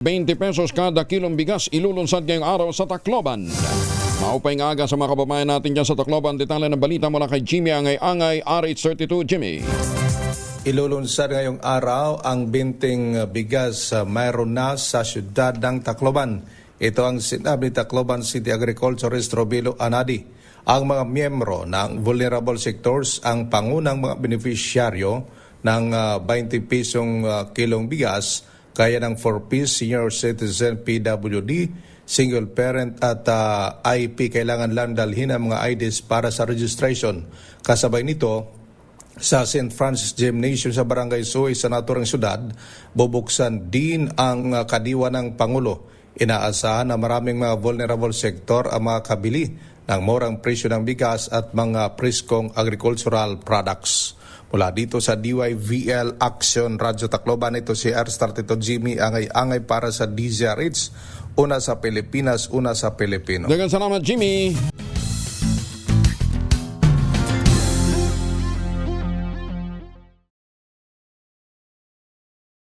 20 pesos kada kilong bigas ilulunsad ngayong araw sa Tacloban. Maupay nga aga sa mga kababayan natin dyan sa Tacloban. Detalye ng balita mula kay Jimmy Angay-Angay, RH32. Jimmy. Ilulunsad ngayong araw ang binting bigas mayroon na sa syudad ng Tacloban. Ito ang sinabi ni Tacloban City Agriculturist Robilo Anadi. Ang mga miyembro ng vulnerable sectors ang pangunang mga beneficiaryo ng 20 pisong kilong bigas kaya ng 4-piece senior citizen PWD, single parent at IP. Kailangan lang dalhin ang mga IDs para sa registration. Kasabay nito, sa St. Francis Gymnasium sa Barangay Suy sa naturang syudad, bubuksan din ang kadiwa ng Pangulo. Inaasahan na maraming mga vulnerable sector ang mga kabili ng murang presyo ng bigas at mga preskong agricultural products. Mula dito sa DYVL Action Radyo Tacloban, ito si RH32 Jimmy Angay-Angay para sa DZRH. Una sa Pilipinas, una sa Pilipino. Daghang salamat, Jimmy.